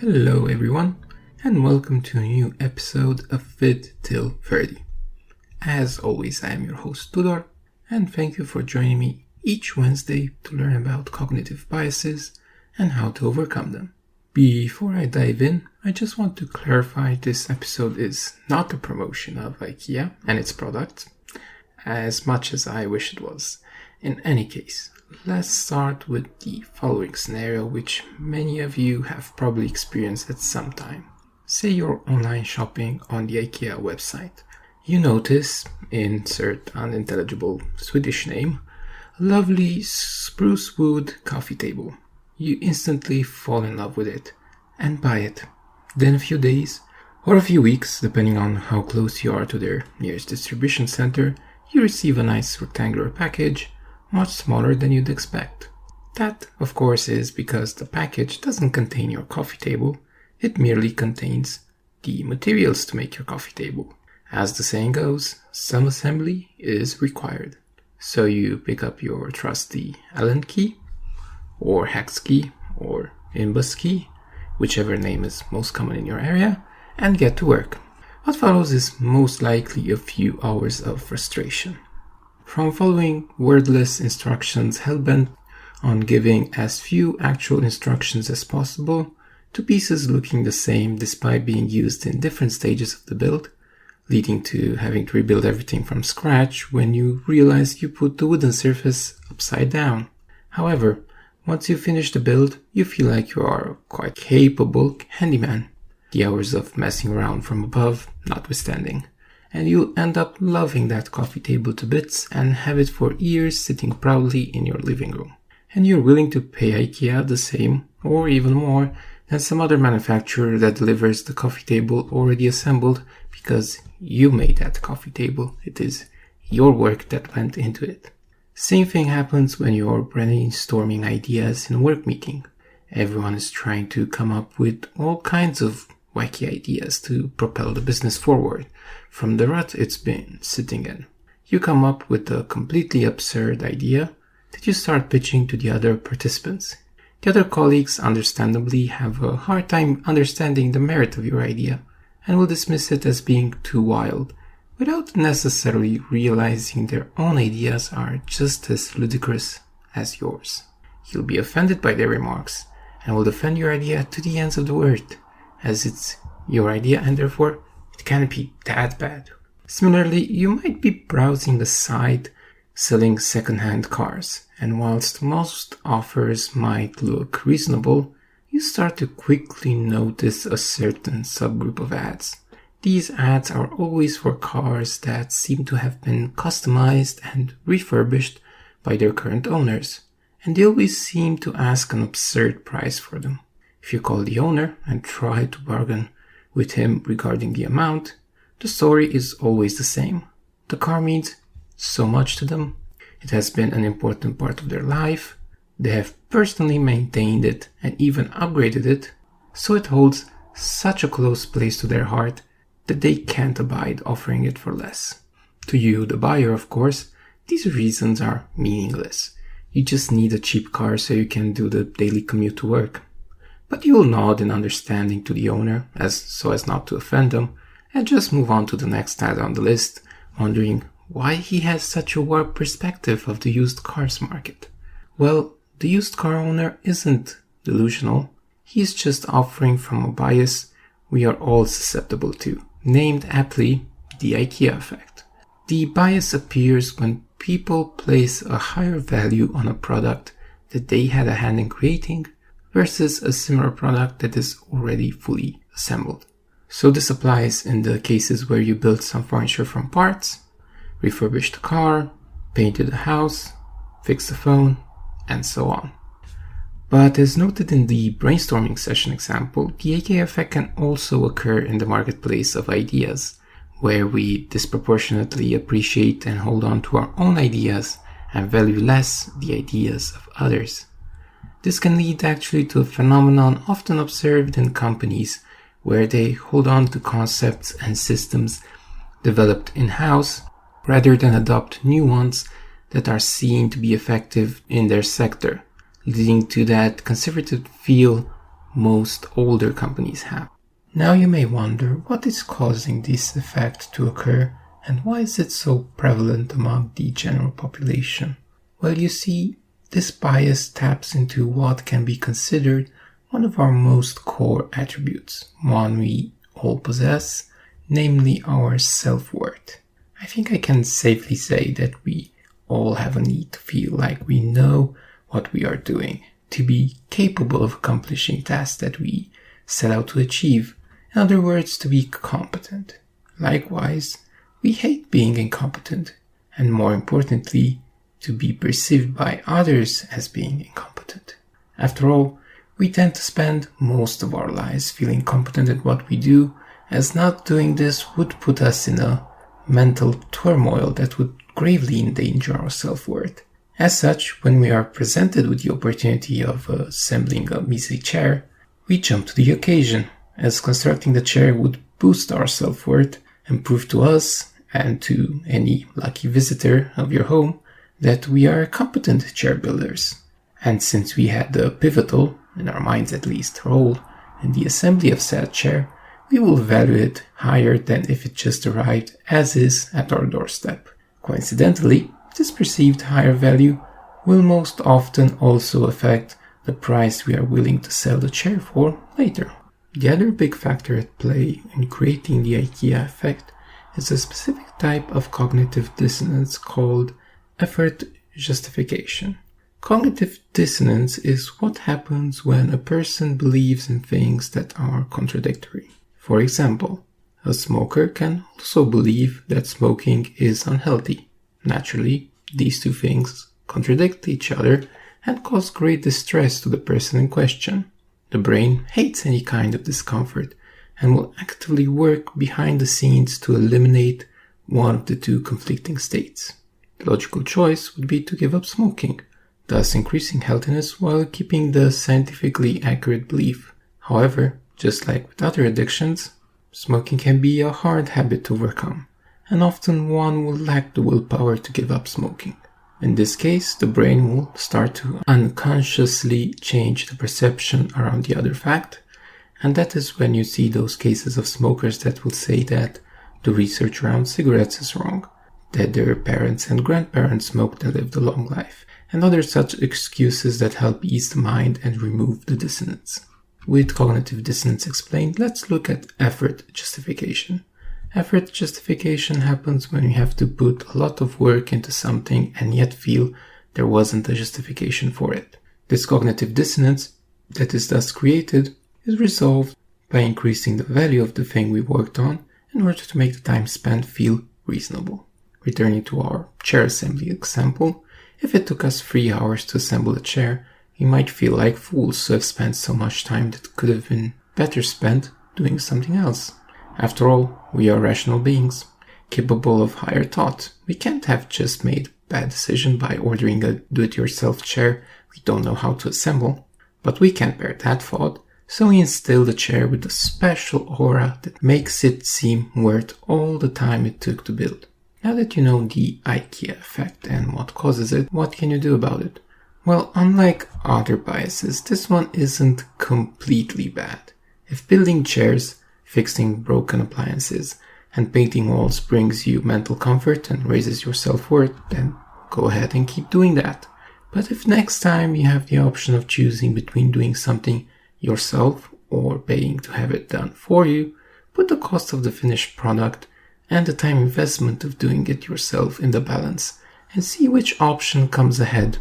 Hello everyone, and welcome to a new episode of Fit Till 30. As always, I am your host Tudor, and thank you for joining me each Wednesday to learn about cognitive biases and how to overcome them. Before I dive in, I just want to clarify this episode is not a promotion of IKEA and its products, as much as I wish it was. In any case, let's start with the following scenario, which many of you have probably experienced at some time. Say you're online shopping on the IKEA website. You notice, insert unintelligible Swedish name, a lovely spruce wood coffee table. You instantly fall in love with it and buy it. Then a few days or a few weeks, depending on how close you are to their nearest distribution center, you receive a nice rectangular package, much smaller than you'd expect. That, of course, is because the package doesn't contain your coffee table, it merely contains the materials to make your coffee table. As the saying goes, some assembly is required. So you pick up your trusty Allen key, or hex key, or imbus key, whichever name is most common in your area, and get to work. What follows is most likely a few hours of frustration. From following wordless instructions hell-bent on giving as few actual instructions as possible, to pieces looking the same despite being used in different stages of the build, leading to having to rebuild everything from scratch when you realize you put the wooden surface upside down. However, once you finish the build, you feel like you are a quite capable handyman, the hours of messing around from above notwithstanding. And you'll end up loving that coffee table to bits and have it for years sitting proudly in your living room. And you're willing to pay IKEA the same, or even more, than some other manufacturer that delivers the coffee table already assembled because you made that coffee table. It is your work that went into it. Same thing happens when you're brainstorming ideas in a work meeting. Everyone is trying to come up with all kinds of wacky ideas to propel the business forward from the rut it's been sitting in. You come up with a completely absurd idea that you start pitching to the other participants. The other colleagues understandably have a hard time understanding the merit of your idea and will dismiss it as being too wild, without necessarily realizing their own ideas are just as ludicrous as yours. You'll be offended by their remarks and will defend your idea to the ends of the earth, as it's your idea and therefore it can't be that bad. Similarly, you might be browsing the site selling second-hand cars, and whilst most offers might look reasonable, you start to quickly notice a certain subgroup of ads. These ads are always for cars that seem to have been customized and refurbished by their current owners, and they always seem to ask an absurd price for them. If you call the owner and try to bargain with him regarding the amount, the story is always the same. The car means so much to them. It has been an important part of their life. They have personally maintained it and even upgraded it, so it holds such a close place to their heart that they can't abide offering it for less. To you, the buyer, of course, these reasons are meaningless. You just need a cheap car so you can do the daily commute to work. But you'll nod in understanding to the owner, so as not to offend them, and just move on to the next ad on the list, wondering why he has such a warped perspective of the used cars market. Well, the used car owner isn't delusional. He's just offering from a bias we are all susceptible to, named aptly the IKEA effect. The bias appears when people place a higher value on a product that they had a hand in creating versus a similar product that is already fully assembled. So this applies in the cases where you built some furniture from parts, refurbished a car, painted a house, fixed a phone, and so on. But as noted in the brainstorming session example, the IKEA effect can also occur in the marketplace of ideas, where we disproportionately appreciate and hold on to our own ideas and value less the ideas of others. This can lead actually to a phenomenon often observed in companies where they hold on to concepts and systems developed in-house rather than adopt new ones that are seen to be effective in their sector, leading to that conservative feel most older companies have. Now you may wonder what is causing this effect to occur and why is it so prevalent among the general population? Well, you see, this bias taps into what can be considered one of our most core attributes, one we all possess, namely our self-worth. I think I can safely say that we all have a need to feel like we know what we are doing, to be capable of accomplishing tasks that we set out to achieve. In other words, to be competent. Likewise, we hate being incompetent, and more importantly, to be perceived by others as being incompetent. After all, we tend to spend most of our lives feeling competent at what we do, as not doing this would put us in a mental turmoil that would gravely endanger our self-worth. As such, when we are presented with the opportunity of assembling a measly chair, we jump to the occasion, as constructing the chair would boost our self-worth and prove to us and to any lucky visitor of your home that we are competent chair builders. And since we had the pivotal, in our minds at least, role in the assembly of said chair, we will value it higher than if it just arrived as is at our doorstep. Coincidentally, this perceived higher value will most often also affect the price we are willing to sell the chair for later. The other big factor at play in creating the IKEA effect is a specific type of cognitive dissonance called effort justification. Cognitive dissonance is what happens when a person believes in things that are contradictory. For example, a smoker can also believe that smoking is unhealthy. Naturally, these two things contradict each other and cause great distress to the person in question. The brain hates any kind of discomfort and will actively work behind the scenes to eliminate one of the two conflicting states. The logical choice would be to give up smoking, thus increasing healthiness while keeping the scientifically accurate belief. However, just like with other addictions, smoking can be a hard habit to overcome, and often one will lack the willpower to give up smoking. In this case, the brain will start to unconsciously change the perception around the other fact, and that is when you see those cases of smokers that will say that the research around cigarettes is wrong, that their parents and grandparents smoked and lived a long life, and other such excuses that help ease the mind and remove the dissonance. With cognitive dissonance explained, let's look at effort justification. Effort justification happens when you have to put a lot of work into something and yet feel there wasn't a justification for it. This cognitive dissonance that is thus created is resolved by increasing the value of the thing we worked on in order to make the time spent feel reasonable. Returning to our chair assembly example, if it took us 3 hours to assemble a chair, we might feel like fools to have spent so much time that could have been better spent doing something else. After all, we are rational beings, capable of higher thought. We can't have just made a bad decision by ordering a do-it-yourself chair we don't know how to assemble. But we can't bear that thought, so we instill the chair with a special aura that makes it seem worth all the time it took to build. Now that you know the IKEA effect and what causes it, what can you do about it? Well, unlike other biases, this one isn't completely bad. If building chairs, fixing broken appliances, and painting walls brings you mental comfort and raises your self-worth, then go ahead and keep doing that. But if next time you have the option of choosing between doing something yourself or paying to have it done for you, put the cost of the finished product and the time investment of doing it yourself in the balance and see which option comes ahead.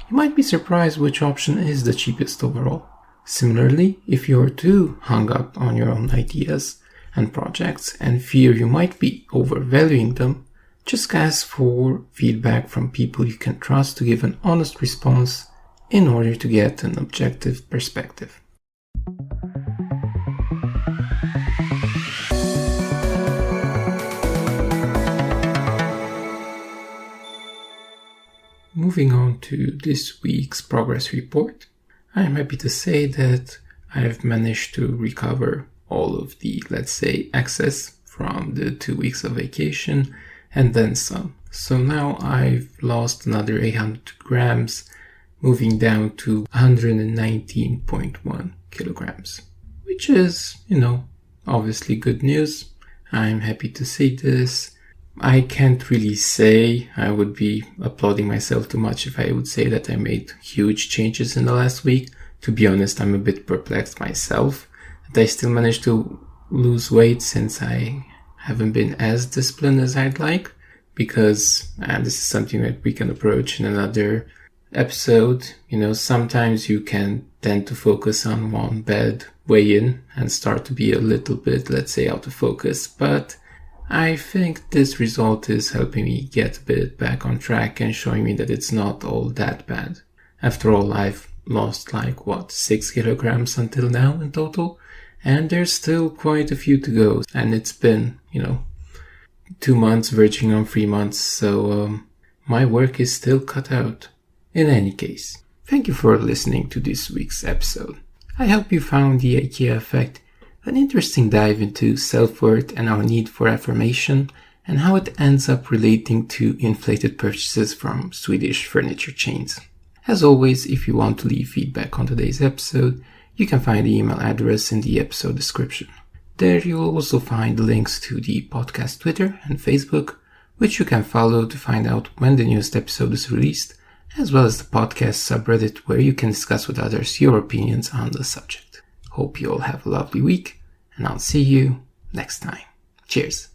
You might be surprised which option is the cheapest overall. Similarly, if you're too hung up on your own ideas and projects and fear you might be overvaluing them, just ask for feedback from people you can trust to give an honest response in order to get an objective perspective. Moving on to this week's progress report, I am happy to say that I have managed to recover all of the, let's say, excess from the 2 weeks of vacation and then some. So now I've lost another 800 grams moving down to 119.1 kilograms, which is, obviously good news. I'm happy to see this. I can't really say I would be applauding myself too much if I would say that I made huge changes in the last week. To be honest, I'm a bit perplexed myself that I still managed to lose weight since I haven't been as disciplined as I'd like, because this is something that we can approach in another episode. Sometimes you can tend to focus on one bad weigh-in and start to be a little bit, let's say, out of focus, but I think this result is helping me get a bit back on track and showing me that it's not all that bad. After all, I've lost 6 kilograms until now in total, and there's still quite a few to go, and it's been 2 months verging on 3 months, so my work is still cut out. In any case, thank you for listening to this week's episode. I hope you found the IKEA effect an interesting dive into self-worth and our need for affirmation, and how it ends up relating to inflated purchases from Swedish furniture chains. As always, if you want to leave feedback on today's episode, you can find the email address in the episode description. There you will also find links to the podcast Twitter and Facebook, which you can follow to find out when the newest episode is released, as well as the podcast subreddit where you can discuss with others your opinions on the subject. Hope you all have a lovely week, and I'll see you next time. Cheers.